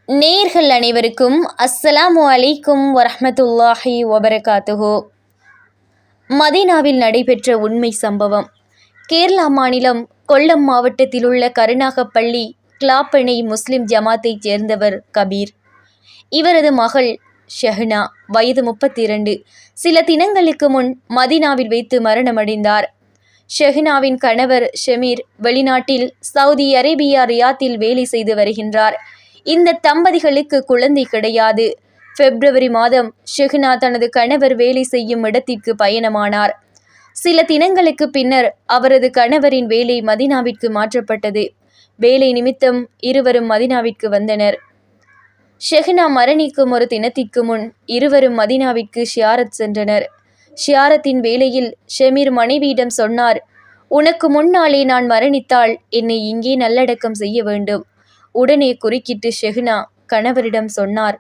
நேயர்கள் அனைவருக்கும் அஸ்ஸலாமு அலைக்கும் வரஹ்மத்துல்லாஹி வபரகாத்துஹு. மதீனாவில் நடைபெற்ற உண்மை சம்பவம். கேரளா மாநிலம் கொல்லம் மாவட்டத்தில் உள்ள கருணாகப்பள்ளி கிளாப்பனை முஸ்லிம் ஜமாத்தைச் சேர்ந்தவர் கபீர். இவரது மகள் ஷஹ்னா வயது 32 சில தினங்களுக்கு முன் மதீனாவில் வைத்து மரணமடைந்தார். ஷஹ்னாவின் கணவர் ஷமீர் வெளிநாட்டில் சவுதி அரேபியா ரியாத்தில் வேலை செய்து வருகின்றார். இந்த தம்பதிகளுக்கு குழந்தை கிடையாது. பிப்ரவரி மாதம் ஷஹ்னா தனது கணவர் வேலை செய்யும் இடத்திற்கு பயணமானார். சில தினங்களுக்கு பின்னர் அவரது கணவரின் வேலை மதீனாவிற்கு மாற்றப்பட்டது. வேலை நிமித்தம் இருவரும் மதீனாவிற்கு வந்தனர். ஷஹ்னா மரணிக்கும் ஒரு தினத்திற்கு முன் இருவரும் மதீனாவிற்கு ஷியாரத் சென்றனர். ஷியாரத்தின் வேளையில் ஷமீர் மனைவியிடம் சொன்னார், உனக்கு முன்னாலே நான் மரணித்தால் என்னை இங்கே நல்லடக்கம் செய்ய வேண்டும். உடனே குறுக்கிட்டு ஷஹ்னா கணவரிடம் சொன்னார்,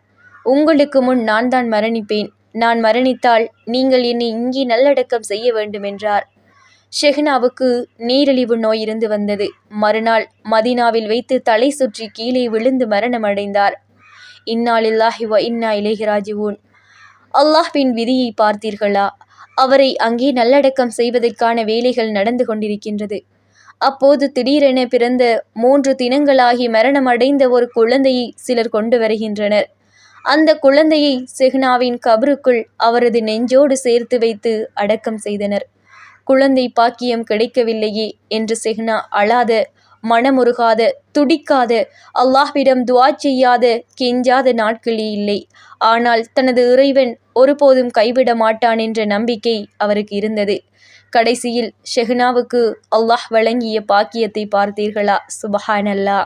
உங்களுக்கு முன் நான் தான் மரணிப்பேன். நான் மரணித்தால் நீங்கள் என்னை இங்கே நல்லடக்கம் செய்ய வேண்டும் என்றார். ஷஹ்னாவுக்கு நீரிழிவு நோய் இருந்து வந்தது. மறுநாள் மதீனாவில் வைத்து தலை சுற்றி கீழே விழுந்து மரணமடைந்தார். இன்னா லில்லாஹி வ இன்னா இலைஹி ராஜிஊன். அல்லாஹ்வின் விதியை பார்த்தீர்களா? அவரை அங்கே நல்லடக்கம் செய்வதற்கான வேலைகள் நடந்து கொண்டிருக்கின்றது. அப்போது திடீரென பிறந்த 3 தினங்களாகி மரணமடைந்த ஒரு குழந்தையை சிலர் கொண்டு வருகின்றனர். அந்த குழந்தையை ஷஹ்னாவின் கபருக்குள் அவரது நெஞ்சோடு சேர்த்து வைத்து அடக்கம் செய்தனர். குழந்தை பாக்கியம் கிடைக்கவில்லையே என்று ஷஹ்னா அழாத, மனமுருகாத, துடிக்காத, அல்லாஹ்விடம் துஆ செய்யாத, கெஞ்சாத நாட்களே இல்லை. ஆனால் தனது இறைவன் ஒருபோதும் கைவிட மாட்டான் என்ற நம்பிக்கை அவருக்கு இருந்தது. கடைசியில் ஷஹ்னாவுக்கு அல்லாஹ் வழங்கிய பாக்கியத்தை பார்த்தீர்களா? சுபஹானல்லாஹ்.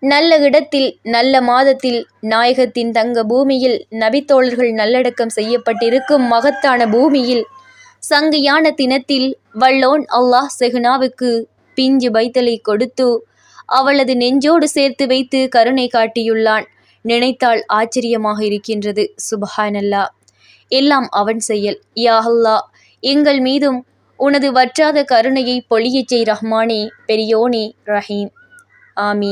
நல்ல இடத்தில் நல்ல மாதத்தில் நாயகத்தின் தங்க பூமியில் நபித்தோழர்கள் நல்லடக்கம் செய்யப்பட்டிருக்கும் மகத்தான பூமியில் சங்கையான தினத்தில் வல்லோன் அல்லாஹ் ஷஹ்னாவுக்கு பிஞ்சு பைத்தலை கொடுத்து அவளது நெஞ்சோடு சேர்த்து வைத்து கருணை காட்டியுள்ளான். நினைத்தால் ஆச்சரியமாக இருக்கின்றது. சுபஹானல்லாஹ். எல்லாம் அவன் செயல். யா அல்லாஹ், எங்கள் மீதும் உனது வற்றாத கருணையை பொழியச் செய் ரஹ்மானே, பெரியோனே, ரஹீம். ஆமீன்.